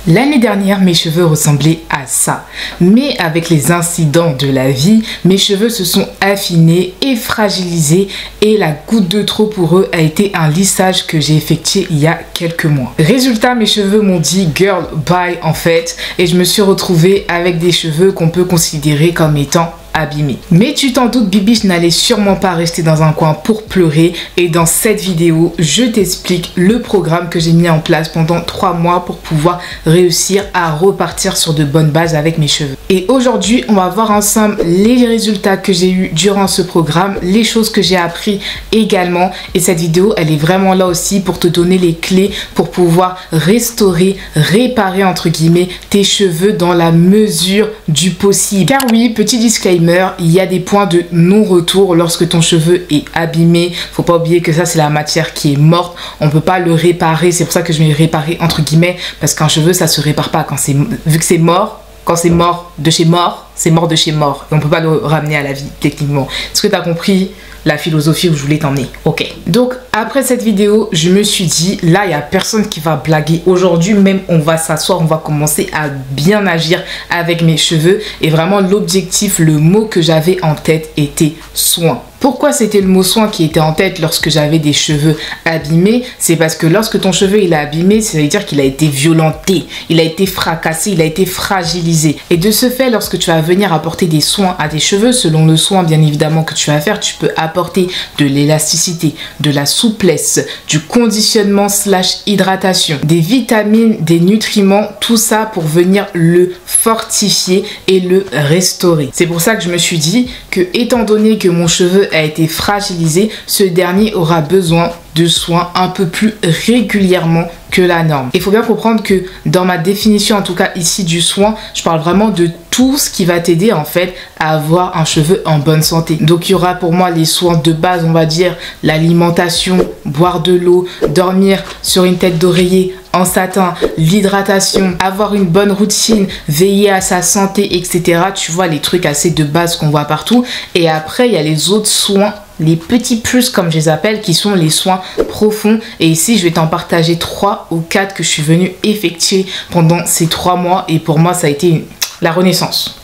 L'année dernière, mes cheveux ressemblaient à ça. Mais avec les incidents de la vie, mes cheveux se sont affinés et fragilisés et la goutte de trop pour eux a été un lissage que j'ai effectué il y a quelques mois. Résultat, mes cheveux m'ont dit girl bye en fait et je me suis retrouvée avec des cheveux qu'on peut considérer comme étant abîmé. Mais tu t'en doutes, Bibi, je n'allais sûrement pas rester dans un coin pour pleurer et dans cette vidéo, je t'explique le programme que j'ai mis en place pendant 3 mois pour pouvoir réussir à repartir sur de bonnes bases avec mes cheveux. Et aujourd'hui, on va voir ensemble les résultats que j'ai eu durant ce programme, les choses que j'ai appris également et cette vidéo, elle est vraiment là aussi pour te donner les clés pour pouvoir restaurer, réparer entre guillemets tes cheveux dans la mesure du possible. Car oui, petit disclaimer, il y a des points de non-retour lorsque ton cheveu est abîmé. Faut pas oublier que ça c'est la matière qui est morte. On peut pas le réparer. C'est pour ça que je vais réparer entre guillemets parce qu'un cheveu ça se répare pas quand c'est vu que c'est mort. Quand c'est mort de chez mort, c'est mort de chez mort. Et on peut pas le ramener à la vie techniquement. Est-ce que tu as compris la philosophie où je voulais t'emmener? Ok. Donc après cette vidéo, je me suis dit, là il n'y a personne qui va blaguer. Aujourd'hui même, on va s'asseoir, on va commencer à bien agir avec mes cheveux. Et vraiment l'objectif, le mot que j'avais en tête était soin. Pourquoi c'était le mot soin qui était en tête lorsque j'avais des cheveux abîmés? C'est parce que lorsque ton cheveu il est abîmé, ça veut dire qu'il a été violenté, il a été fracassé, il a été fragilisé. Et de ce fait, lorsque tu vas venir apporter des soins à tes cheveux, selon le soin bien évidemment que tu vas faire, tu peux apporter de l'élasticité, de la souplesse, du conditionnement / hydratation, des vitamines, des nutriments, tout ça pour venir le fortifier et le restaurer. C'est pour ça que je me suis dit que étant donné que mon cheveu a été fragilisé, ce dernier aura besoin de soins un peu plus régulièrement que la norme. Il faut bien comprendre que dans ma définition, en tout cas ici du soin, je parle vraiment de tout ce qui va t'aider en fait à avoir un cheveu en bonne santé. Donc il y aura pour moi les soins de base, on va dire l'alimentation, boire de l'eau, dormir sur une tête d'oreiller en satin, l'hydratation, avoir une bonne routine, veiller à sa santé, etc. Tu vois les trucs assez de base qu'on voit partout. Et après il y a les autres soins, les petits plus comme je les appelle, qui sont les soins profonds. Et ici je vais t'en partager 3 ou 4 que je suis venue effectuer pendant ces 3 mois. Et pour moi ça a été la renaissance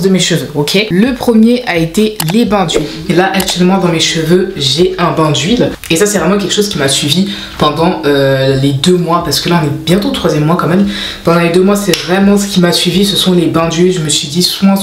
de mes cheveux, ok? Le premier a été les bains d'huile. Et là, actuellement, dans mes cheveux, j'ai un bain d'huile. Et ça, c'est vraiment quelque chose qui m'a suivi pendant les 2 mois. Parce que là, on est bientôt au 3e mois quand même. Pendant les 2 mois, c'est vraiment ce qui m'a suivi. Ce sont les bains d'huile. Je me suis dit soin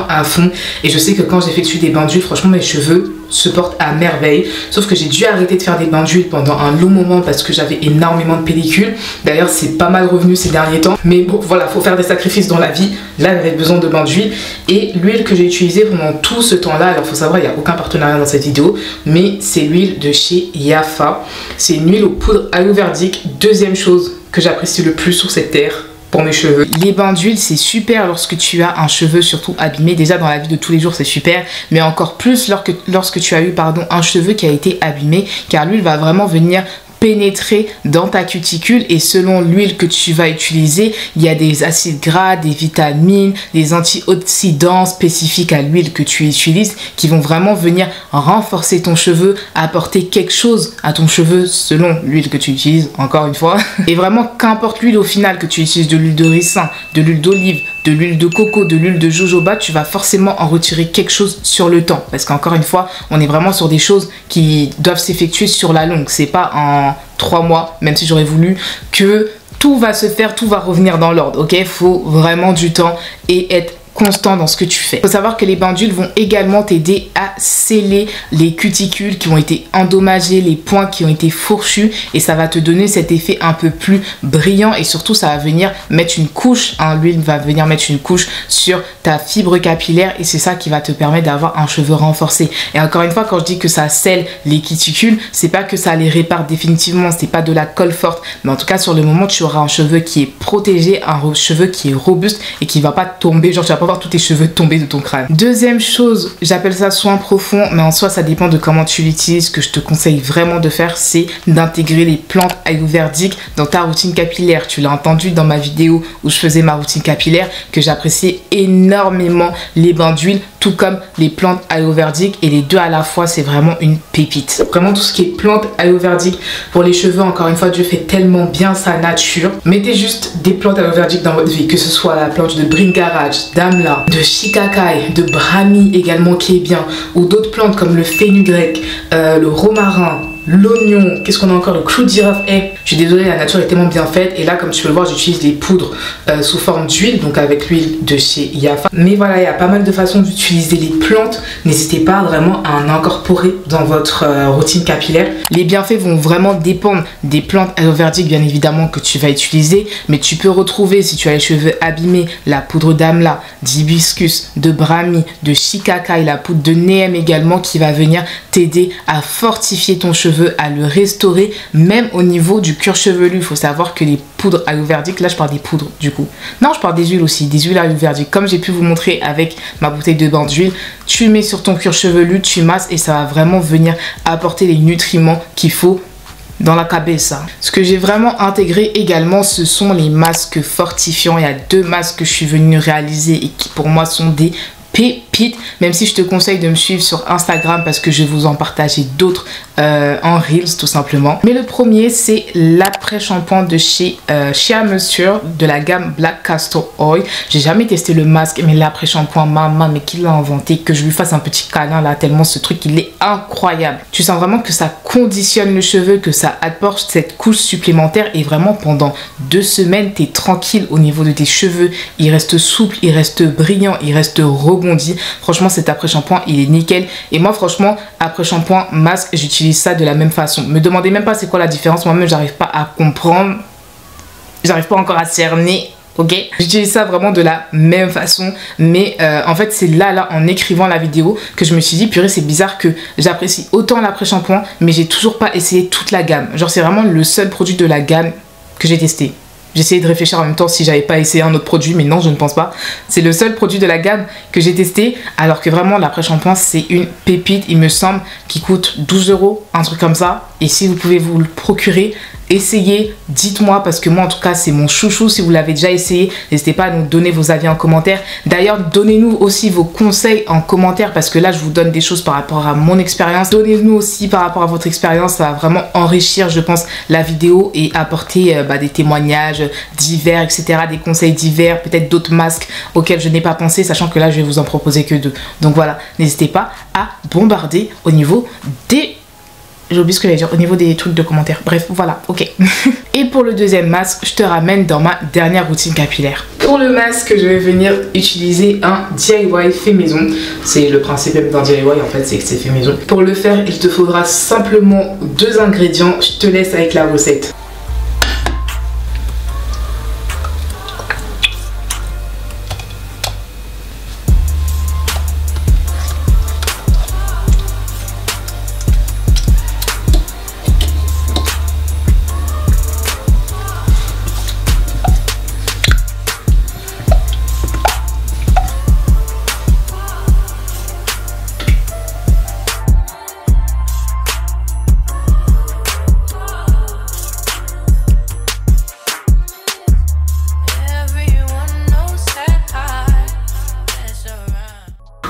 à fond. Et je sais que quand j'effectue des bains d'huile, franchement, mes cheveux se portent à merveille. Sauf que j'ai dû arrêter de faire des bains d'huile pendant un long moment parce que j'avais énormément de pellicules. D'ailleurs, c'est pas mal revenu ces derniers temps. Mais bon, voilà, faut faire des sacrifices dans la vie. Là, j'avais besoin de bains d'huile. Et l'huile que j'ai utilisée pendant tout ce temps-là, alors faut savoir, il n'y a aucun partenariat dans cette vidéo, mais c'est l'huile de chez Yafa. C'est une huile aux poudres ayurvédiques. Deuxième chose que j'apprécie le plus sur cette terre pour mes cheveux. Les bains d'huile, c'est super lorsque tu as un cheveu surtout abîmé. Déjà dans la vie de tous les jours, c'est super, mais encore plus lorsque tu as eu un cheveu qui a été abîmé, car l'huile va vraiment venir pénétrer dans ta cuticule et selon l'huile que tu vas utiliser, il y a des acides gras, des vitamines, des antioxydants spécifiques à l'huile que tu utilises qui vont vraiment venir renforcer ton cheveu, apporter quelque chose à ton cheveu selon l'huile que tu utilises, encore une fois. Et vraiment, qu'importe l'huile au final que tu utilises, de l'huile de ricin, de l'huile d'olive, de l'huile de coco, de l'huile de jojoba, tu vas forcément en retirer quelque chose sur le temps. Parce qu'encore une fois, on est vraiment sur des choses qui doivent s'effectuer sur la longue. C'est pas en 3 mois, même si j'aurais voulu, que tout va se faire, tout va revenir dans l'ordre. Ok, faut vraiment du temps et être constant dans ce que tu fais. Il faut savoir que les bains d'huile vont également t'aider à sceller les cuticules qui ont été endommagées, les points qui ont été fourchus et ça va te donner cet effet un peu plus brillant et surtout ça va venir mettre une couche, l'huile va venir mettre une couche sur ta fibre capillaire et c'est ça qui va te permettre d'avoir un cheveu renforcé. Et encore une fois, quand je dis que ça scelle les cuticules, c'est pas que ça les répare définitivement, c'est pas de la colle forte, mais en tout cas sur le moment tu auras un cheveu qui est protégé, un cheveu qui est robuste et qui va pas tomber, genre tu vas pas voir tous tes cheveux tomber de ton crâne. Deuxième chose, j'appelle ça soin profond, mais en soi ça dépend de comment tu l'utilises. Ce que je te conseille vraiment de faire, c'est d'intégrer les plantes ayurvédiques dans ta routine capillaire. Tu l'as entendu dans ma vidéo où je faisais ma routine capillaire que j'appréciais énormément les bains d'huile tout comme les plantes ayurvédiques, et les deux à la fois c'est vraiment une pépite. Vraiment tout ce qui est plantes ayurvédiques pour les cheveux, encore une fois Dieu fait tellement bien sa nature. Mettez juste des plantes ayurvédiques dans votre vie, que ce soit la plante de Bhringaraj, d'Amla, de Shikakai, de Brahmi également qui est bien, ou d'autres plantes comme le fenugrec, le romarin, l'oignon, qu'est-ce qu'on a encore, le clou de girofle. Je suis désolée, la nature est tellement bien faite, et là comme tu peux le voir j'utilise des poudres sous forme d'huile, donc avec l'huile de chez Yafa. Mais voilà, il y a pas mal de façons d'utiliser les plantes, n'hésitez pas vraiment à en incorporer dans votre routine capillaire. Les bienfaits vont vraiment dépendre des plantes ayurvédiques bien évidemment que tu vas utiliser, mais tu peux retrouver, si tu as les cheveux abîmés, la poudre d'amla, d'hibiscus, de brahmi, de shikakai, la poudre de neem également qui va venir t'aider à fortifier ton cheveu, à le restaurer, même au niveau du cuir chevelu. Il faut savoir que les poudres ayurvédiques, là je parle des poudres du coup, non je parle des huiles aussi, des huiles ayurvédiques, comme j'ai pu vous montrer avec ma bouteille de bain d'huile, tu mets sur ton cuir chevelu, tu masses et ça va vraiment venir apporter les nutriments qu'il faut dans la cabeza. Ce que j'ai vraiment intégré également, ce sont les masques fortifiants. Il y a 2 masques que je suis venue réaliser et qui pour moi sont des pépites, même si je te conseille de me suivre sur Instagram parce que je vais vous en partager d'autres en Reels tout simplement. Mais le premier c'est l'après-shampoing de chez Shea Moisture de la gamme Black Castor Oil. J'ai jamais testé le masque, mais l'après-shampoing, maman, mais qui l'a inventé, que je lui fasse un petit câlin là, tellement ce truc il est incroyable. Tu sens vraiment que ça conditionne le cheveu, que ça apporte cette couche supplémentaire, et vraiment pendant 2 semaines t'es tranquille au niveau de tes cheveux, il reste souple, il reste brillant, il reste rebondi. Franchement cet après-shampoing il est nickel, et moi franchement après-shampoing, masque, j'utilise ça de la même façon. Me demandez même pas c'est quoi la différence, moi-même j'arrive pas à comprendre, j'arrive pas encore à cerner. Ok, j'utilise ça vraiment de la même façon, mais en fait c'est là en écrivant la vidéo que je me suis dit purée c'est bizarre que j'apprécie autant l'après-shampoing mais j'ai toujours pas essayé toute la gamme. Genre c'est vraiment le seul produit de la gamme que j'ai testé. J'essayais de réfléchir en même temps si j'avais pas essayé un autre produit, mais non, je ne pense pas. C'est le seul produit de la gamme que j'ai testé, alors que vraiment l'après-shampoing c'est une pépite, il me semble, qui coûte 12 €, un truc comme ça. Et si vous pouvez vous le procurer, essayez, dites-moi, parce que moi en tout cas c'est mon chouchou. Si vous l'avez déjà essayé, n'hésitez pas à nous donner vos avis en commentaire. D'ailleurs donnez-nous aussi vos conseils en commentaire, parce que là je vous donne des choses par rapport à mon expérience. Donnez-nous aussi par rapport à votre expérience, ça va vraiment enrichir je pense la vidéo et apporter des témoignages divers, etc., des conseils divers, peut-être d'autres masques auxquels je n'ai pas pensé, sachant que là je vais vous en proposer que 2. Donc voilà, n'hésitez pas à bombarder au niveau des... J'ai oublié ce que j'allais dire, au niveau des trucs de commentaires. Bref, voilà, ok. Et pour le deuxième masque, je te ramène dans ma dernière routine capillaire. Pour le masque, je vais venir utiliser un DIY fait maison. C'est le principe même d'un DIY en fait, c'est que c'est fait maison. Pour le faire, il te faudra simplement 2 ingrédients. Je te laisse avec la recette.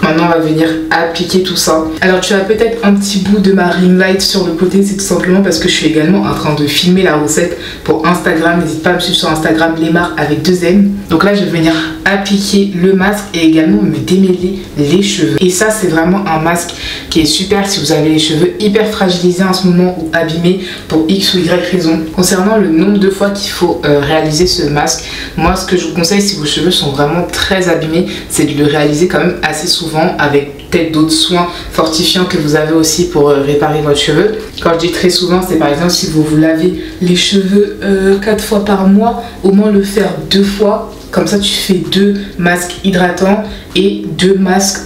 Maintenant on va venir appliquer tout ça. Alors tu as peut-être un petit bout de ma ring light sur le côté, c'est tout simplement parce que je suis également en train de filmer la recette pour Instagram. N'hésite pas à me suivre sur Instagram, Lemar avec 2 N. Donc là je vais venir appliquer le masque et également me démêler les cheveux. Et ça c'est vraiment un masque qui est super si vous avez les cheveux hyper fragilisés en ce moment ou abîmés pour X ou Y raison. Concernant le nombre de fois qu'il faut réaliser ce masque, moi ce que je vous conseille si vos cheveux sont vraiment très abîmés, c'est de le réaliser quand même assez souvent, avec peut-être d'autres soins fortifiants que vous avez aussi pour réparer votre cheveu. Quand je dis très souvent, c'est par exemple si vous vous lavez les cheveux 4 fois par mois, au moins le faire 2 fois. Comme ça tu fais 2 masques hydratants et 2 masques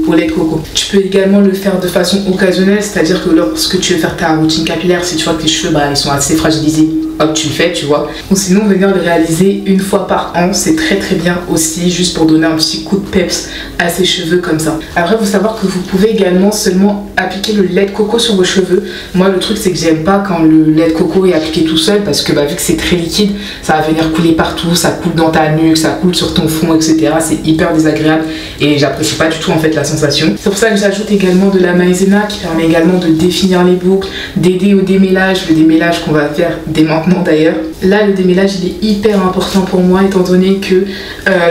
au lait de coco. Tu peux également le faire de façon occasionnelle, c'est-à-dire que lorsque tu veux faire ta routine capillaire, si tu vois que tes cheveux ils sont assez fragilisés, hop tu le fais, tu vois. Ou sinon venir le réaliser 1 fois par an, c'est très bien aussi, juste pour donner un petit coup de peps à ses cheveux comme ça. Après il faut savoir que vous pouvez également seulement appliquer le lait de coco sur vos cheveux Moi le truc c'est que j'aime pas quand le lait de coco est appliqué tout seul parce que vu que c'est très liquide, ça va venir couler partout, ça coule dans ta nuque, ça coule sur ton front, etc. C'est hyper désagréable et j'apprécie pas du tout en fait la sensation. C'est pour ça que j'ajoute également de la maïzena qui permet également de définir les boucles, d'aider au démêlage, le démêlage qu'on va faire dès maintenant d'ailleurs. Là le démêlage il est hyper important pour moi étant donné que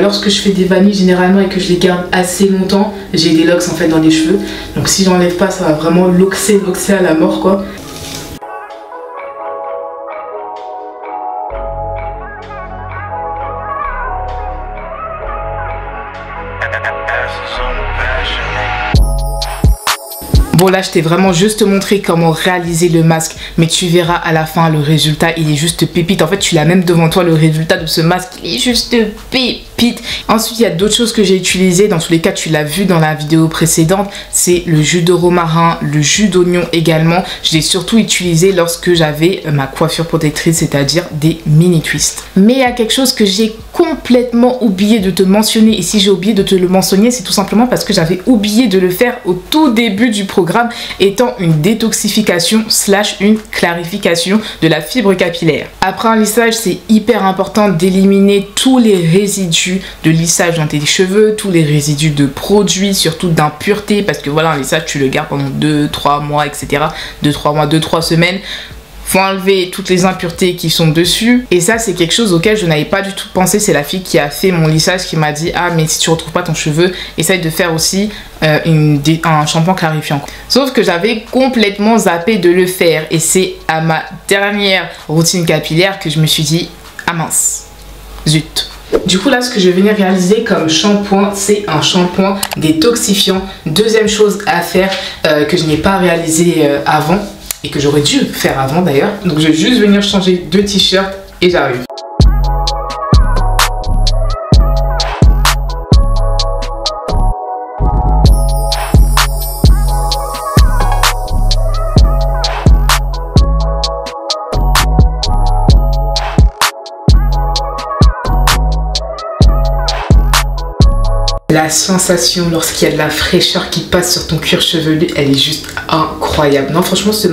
lorsque je fais des vanilles généralement et que je les garde assez longtemps, j'ai des locks en fait dans les cheveux. Donc si j'enlève pas, ça va vraiment loxer à la mort quoi. Bon là je t'ai vraiment juste montré comment réaliser le masque, mais tu verras à la fin le résultat, il est juste pépite. En fait tu l'as même devant toi, le résultat de ce masque, il est juste pépite. Ensuite il y a d'autres choses que j'ai utilisées, dans tous les cas tu l'as vu dans la vidéo précédente, c'est le jus de romarin, le jus d'oignon également. Je l'ai surtout utilisé lorsque j'avais ma coiffure protectrice, c'est-à-dire des mini twists. Mais il y a quelque chose que j'ai complètement oublié de te mentionner, et si j'ai oublié de te le mentionner, c'est tout simplement parce que j'avais oublié de le faire au tout début du programme, étant une détoxification / une clarification de la fibre capillaire. Après un lissage, c'est hyper important d'éliminer tous les résidus de lissage dans tes cheveux, tous les résidus de produits, surtout d'impuretés, parce que voilà, un lissage tu le gardes pendant 2-3 mois, etc. 2-3 mois, 2-3 semaines. Faut enlever toutes les impuretés qui sont dessus, et ça c'est quelque chose auquel je n'avais pas du tout pensé. C'est la fille qui a fait mon lissage qui m'a dit: ah mais si tu retrouves pas ton cheveu, essaye de faire aussi un shampoing clarifiant. Sauf que j'avais complètement zappé de le faire, et c'est à ma dernière routine capillaire que je me suis dit: ah mince, zut. Du coup là ce que je vais venir réaliser comme shampoing, c'est un shampoing détoxifiant. Deuxième chose à faire que je n'ai pas réalisé avant, et que j'aurais dû faire avant d'ailleurs. Donc je vais juste venir changer de t-shirt et j'arrive. La sensation lorsqu'il y a de la fraîcheur qui passe sur ton cuir chevelu, elle est juste incroyable. Non franchement ce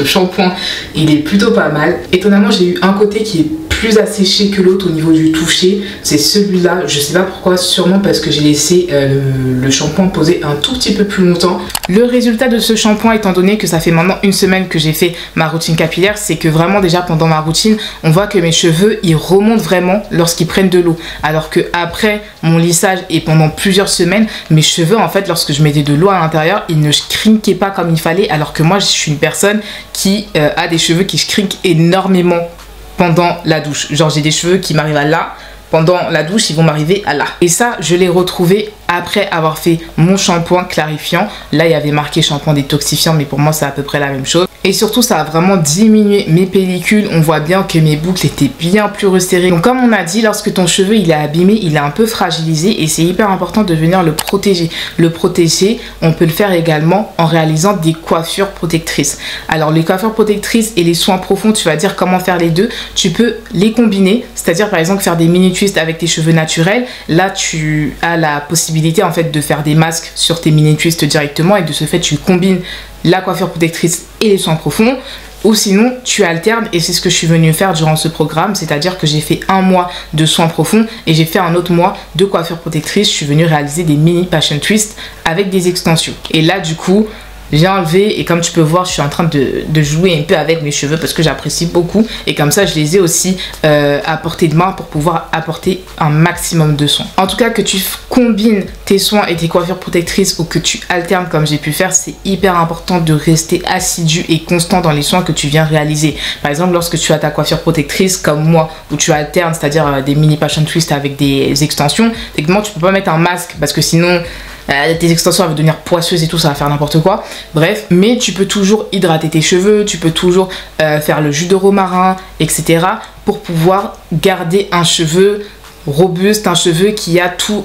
shampoing, il est plutôt pas mal. Étonnamment j'ai eu un côté qui est plus asséché que l'autre au niveau du toucher. C'est celui-là, je sais pas pourquoi, sûrement parce que j'ai laissé le shampoing poser un tout petit peu plus longtemps. Le résultat de ce shampoing, étant donné que ça fait maintenant une semaine que j'ai fait ma routine capillaire, c'est que vraiment déjà pendant ma routine, on voit que mes cheveux ils remontent vraiment lorsqu'ils prennent de l'eau. Alors que après mon lissage et pendant plusieurs semaines, mes cheveux en fait lorsque je mettais de l'eau à l'intérieur, ils ne crinquaient pas comme il fallait. Alors que moi je suis une personne qui a des cheveux qui crinquent énormément pendant la douche. Genre j'ai des cheveux qui m'arrivent à là, pendant la douche ils vont m'arriver à là. Et ça je l'ai retrouvé après avoir fait mon shampoing clarifiant. Là il y avait marqué shampoing détoxifiant, mais pour moi c'est à peu près la même chose. Et surtout ça a vraiment diminué mes pellicules. On voit bien que mes boucles étaient bien plus resserrées. Donc comme on a dit, lorsque ton cheveu il est abîmé, il est un peu fragilisé, et c'est hyper important de venir le protéger. Le protéger, on peut le faire également en réalisant des coiffures protectrices. Alors les coiffures protectrices et les soins profonds, tu vas dire comment faire les deux. Tu peux les combiner, c'est-à-dire par exemple faire des mini twists avec tes cheveux naturels. Là tu as la possibilité en fait de faire des masques sur tes mini twists directement, et de ce fait tu combines la coiffure protectrice et les soins profonds. Ou sinon tu alternes, et c'est ce que je suis venue faire durant ce programme, c'est-à-dire que j'ai fait un mois de soins profonds et j'ai fait un autre mois de coiffure protectrice. Je suis venue réaliser des mini passion twists avec des extensions, et là du coup j'ai enlevé, et comme tu peux voir je suis en train de jouer un peu avec mes cheveux parce que j'apprécie beaucoup, et comme ça je les ai aussi à portée de main pour pouvoir apporter un maximum de soins. En tout cas, que tu combines tes soins et tes coiffures protectrices ou que tu alternes comme j'ai pu faire, c'est hyper important de rester assidu et constant dans les soins que tu viens réaliser. Par exemple, lorsque tu as ta coiffure protectrice comme moi, où tu alternes, c'est-à-dire des mini passion twists avec des extensions, techniquement tu peux pas mettre un masque parce que sinon tes extensions vont devenir poisseuses et tout, ça va faire n'importe quoi. Bref, mais tu peux toujours hydrater tes cheveux, tu peux toujours faire le jus de romarin, etc. pour pouvoir garder un cheveu robuste, un cheveu qui a tous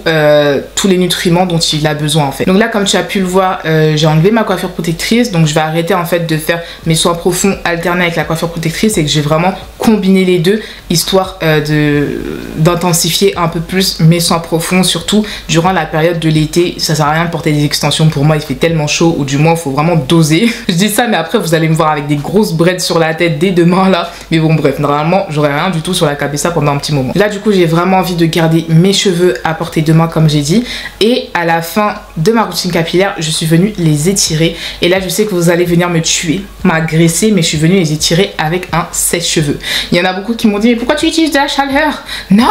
les nutriments dont il a besoin en fait. Donc là, comme tu as pu le voir, j'ai enlevé ma coiffure protectrice, donc je vais arrêter en fait de faire mes soins profonds alternés avec la coiffure protectrice et que j'ai vraiment combiné les deux, histoire d'intensifier un peu plus mes soins profonds, surtout durant la période de l'été. Ça sert à rien de porter des extensions, pour moi il fait tellement chaud, ou du moins il faut vraiment doser. Je dis ça, mais après vous allez me voir avec des grosses braides sur la tête dès demain là, mais bon bref, normalement j'aurai rien du tout sur la cabessa pendant un petit moment. Là du coup j'ai vraiment envie de garder mes cheveux à portée de main comme j'ai dit, et à la fin de ma routine capillaire je suis venue les étirer, et là je sais que vous allez venir me tuer, m'agresser, mais je suis venue les étirer avec un sèche-cheveux. Il y en a beaucoup qui m'ont dit mais pourquoi tu utilises de la chaleur? Non,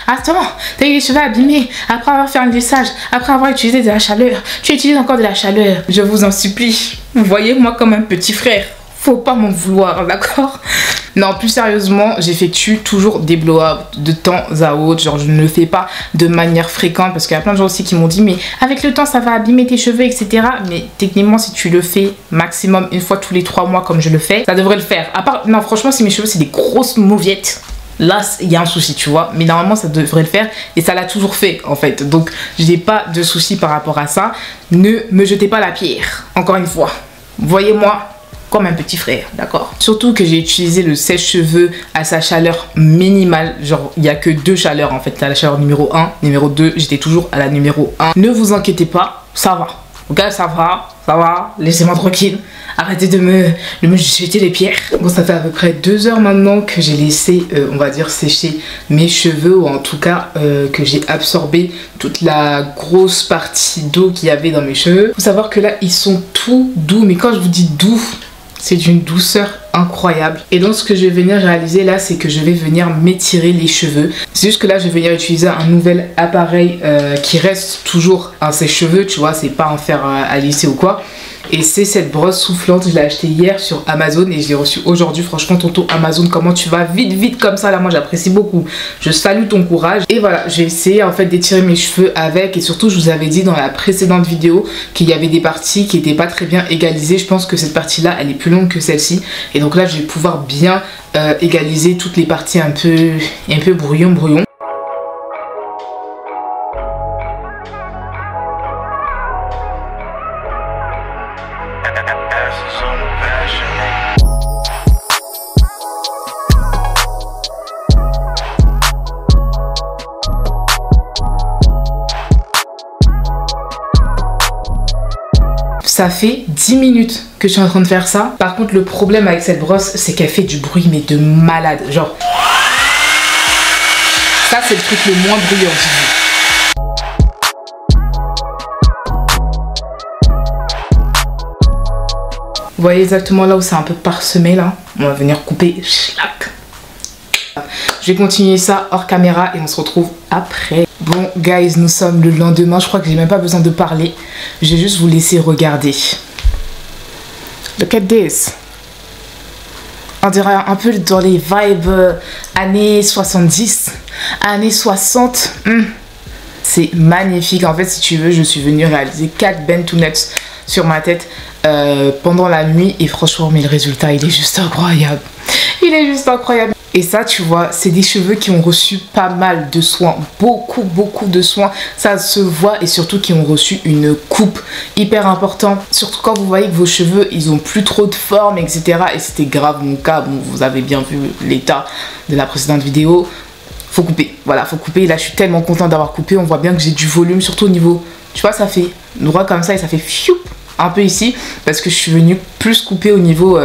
attends, t'as eu les cheveux abîmés après avoir fait un lissage, après avoir utilisé de la chaleur, tu utilises encore de la chaleur. Je vous en supplie, voyez-moi comme un petit frère, faut pas m'en vouloir, d'accord? Non, plus sérieusement, j'effectue toujours des blow-up de temps à autre. Genre, je ne le fais pas de manière fréquente parce qu'il y a plein de gens aussi qui m'ont dit mais avec le temps ça va abîmer tes cheveux, etc. Mais techniquement, si tu le fais maximum une fois tous les 3 mois comme je le fais, ça devrait le faire. À part, non, franchement, si mes cheveux c'est des grosses mauviettes, là il y a un souci, tu vois, mais normalement ça devrait le faire et ça l'a toujours fait en fait, donc je n'ai pas de souci par rapport à ça. Ne me jetez pas la pierre, encore une fois, voyez-moi comme un petit frère, d'accord? Surtout que j'ai utilisé le sèche-cheveux à sa chaleur minimale, genre il n'y a que 2 chaleurs en fait, à la chaleur numéro 1, numéro 2, j'étais toujours à la numéro 1. Ne vous inquiétez pas, ça va, ok, ça va, laissez-moi tranquille. Arrêtez de me jeter les pierres. Bon, ça fait à peu près 2 heures maintenant que j'ai laissé, on va dire, sécher mes cheveux, ou en tout cas que j'ai absorbé toute la grosse partie d'eau qu'il y avait dans mes cheveux. Faut savoir que là, ils sont tout doux, mais quand je vous dis doux, c'est d'une douceur incroyable. Et donc ce que je vais venir réaliser là, c'est que je vais venir m'étirer les cheveux. C'est juste que là je vais venir utiliser un nouvel appareil qui reste toujours un sèche-cheveux, tu vois, c'est pas un fer à lisser ou quoi. Et c'est cette brosse soufflante, je l'ai acheté hier sur Amazon et je l'ai reçue aujourd'hui. Franchement tonton Amazon, comment tu vas vite comme ça là, moi j'apprécie beaucoup. Je salue ton courage. Et voilà, j'ai essayé en fait d'étirer mes cheveux avec, et surtout je vous avais dit dans la précédente vidéo qu'il y avait des parties qui n'étaient pas très bien égalisées. Je pense que cette partie là elle est plus longue que celle-ci, et donc là je vais pouvoir bien égaliser toutes les parties un peu brouillon. Ça fait 10 minutes que je suis en train de faire ça. Par contre, le problème avec cette brosse, c'est qu'elle fait du bruit, mais de malade. Genre, ça c'est le truc le moins bruyant. Vous voyez exactement là où c'est un peu parsemé là. On va venir couper. Schlac. Je vais continuer ça hors caméra et on se retrouve après. Bon guys, nous sommes le lendemain. Je crois que j'ai même pas besoin de parler. Je vais juste vous laisser regarder. Look at this. On dirait un peu dans les vibes années 70, années 60. C'est magnifique. En fait, si tu veux, je suis venue réaliser 4 bend to nuts sur ma tête pendant la nuit. Et franchement, mais le résultat, il est juste incroyable. Il est juste incroyable. Et ça, tu vois, c'est des cheveux qui ont reçu pas mal de soins. Beaucoup de soins. Ça se voit, et surtout qui ont reçu une coupe hyper importante. Surtout quand vous voyez que vos cheveux, ils ont plus trop de forme, etc. Et c'était grave mon cas. Bon, vous avez bien vu l'état de la précédente vidéo. Faut couper. Voilà, faut couper. Là, je suis tellement contente d'avoir coupé. On voit bien que j'ai du volume, surtout au niveau... Tu vois, ça fait droit comme ça et ça fait fiou un peu ici, parce que je suis venue plus couper au niveau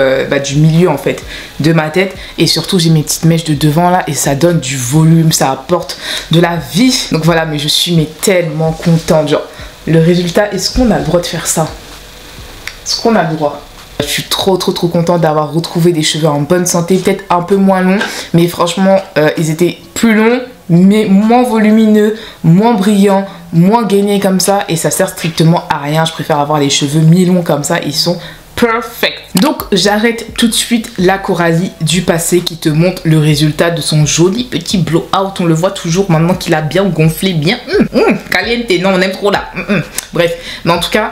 du milieu en fait de ma tête, et surtout j'ai mes petites mèches de devant là et ça donne du volume, ça apporte de la vie. Donc voilà, mais je suis tellement contente. Genre le résultat, est-ce qu'on a le droit de faire ça? Est-ce qu'on a le droit? Je suis trop contente d'avoir retrouvé des cheveux en bonne santé, peut-être un peu moins longs, mais franchement ils étaient plus longs mais moins volumineux, moins brillants, moins gainés comme ça, et ça sert strictement à rien. Je préfère avoir les cheveux mi-longs comme ça, ils sont perfect. Donc j'arrête tout de suite la Coralie du passé qui te montre le résultat de son joli petit blowout. On le voit toujours maintenant qu'il a bien gonflé, bien caliente, non on aime trop là. Bref, mais en tout cas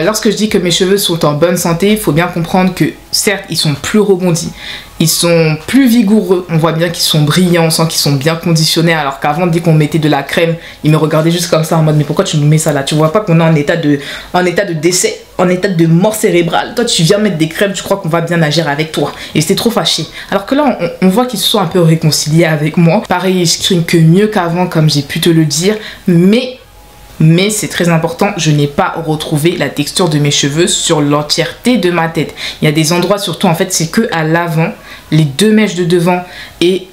lorsque je dis que mes cheveux sont en bonne santé, il faut bien comprendre que certes ils sont plus rebondis ils sont plus vigoureux. On voit bien qu'ils sont brillants, on sent qu'ils sont bien conditionnés. Alors qu'avant, dès qu'on mettait de la crème, ils me regardaient juste comme ça en mode mais pourquoi tu nous mets ça là? Tu vois pas qu'on est en état de décès, en état de mort cérébrale. Toi, tu viens mettre des crèmes, tu crois qu'on va bien agir avec toi. Et c'était trop fâché. Alors que là, on voit qu'ils se sont un peu réconciliés avec moi. Pareil, je crime que mieux qu'avant, comme j'ai pu te le dire. Mais c'est très important, je n'ai pas retrouvé la texture de mes cheveux sur l'entièreté de ma tête. Il y a des endroits surtout, en fait, c'est que à l'avant, les 2 mèches de devant et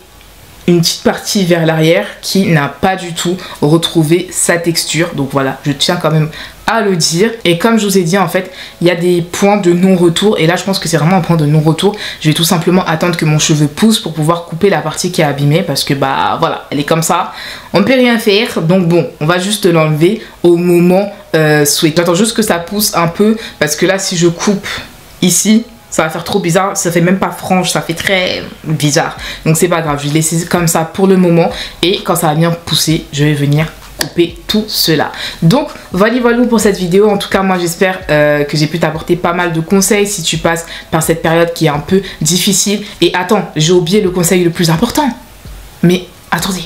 une petite partie vers l'arrière qui n'a pas du tout retrouvé sa texture. Donc voilà, je tiens quand même à le dire. Et comme je vous ai dit, en fait, il y a des points de non-retour. Et là, je pense que c'est vraiment un point de non-retour. Je vais tout simplement attendre que mon cheveu pousse pour pouvoir couper la partie qui est abîmée. Parce que, bah, voilà, elle est comme ça. On ne peut rien faire. Donc bon, on va juste l'enlever au moment souhaité. J'attends juste que ça pousse un peu. Parce que là, si je coupe ici, ça va faire trop bizarre, ça fait même pas frange, ça fait très bizarre. Donc c'est pas grave, je vais laisser comme ça pour le moment. Et quand ça va bien pousser, je vais venir couper tout cela. Donc voilà pour cette vidéo. En tout cas, moi j'espère que j'ai pu t'apporter pas mal de conseils si tu passes par cette période qui est un peu difficile. Et attends, j'ai oublié le conseil le plus important. Mais attendez,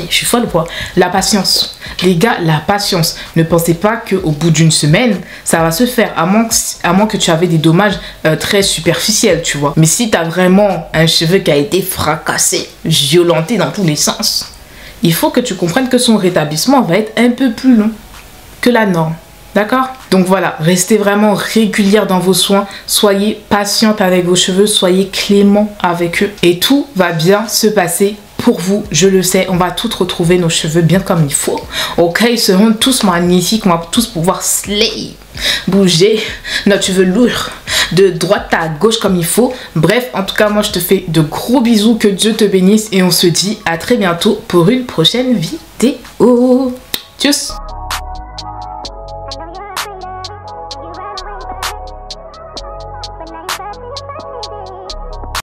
je suis folle ou quoi? La patience. Les gars, la patience. Ne pensez pas qu'au bout d'une semaine, ça va se faire. À moins que tu avais des dommages très superficiels, tu vois. Mais si tu as vraiment un cheveu qui a été fracassé, violenté dans tous les sens, il faut que tu comprennes que son rétablissement va être un peu plus long que la norme. D'accord? Donc voilà, restez vraiment régulière dans vos soins. Soyez patiente avec vos cheveux, soyez clément avec eux. Et tout va bien se passer pour vous, je le sais, on va tous retrouver nos cheveux bien comme il faut. Ok, ils seront tous magnifiques, on va tous pouvoir slay, bouger notre chevelure de droite à gauche comme il faut. Bref, en tout cas, moi je te fais de gros bisous, que Dieu te bénisse et on se dit à très bientôt pour une prochaine vidéo. Tchuss!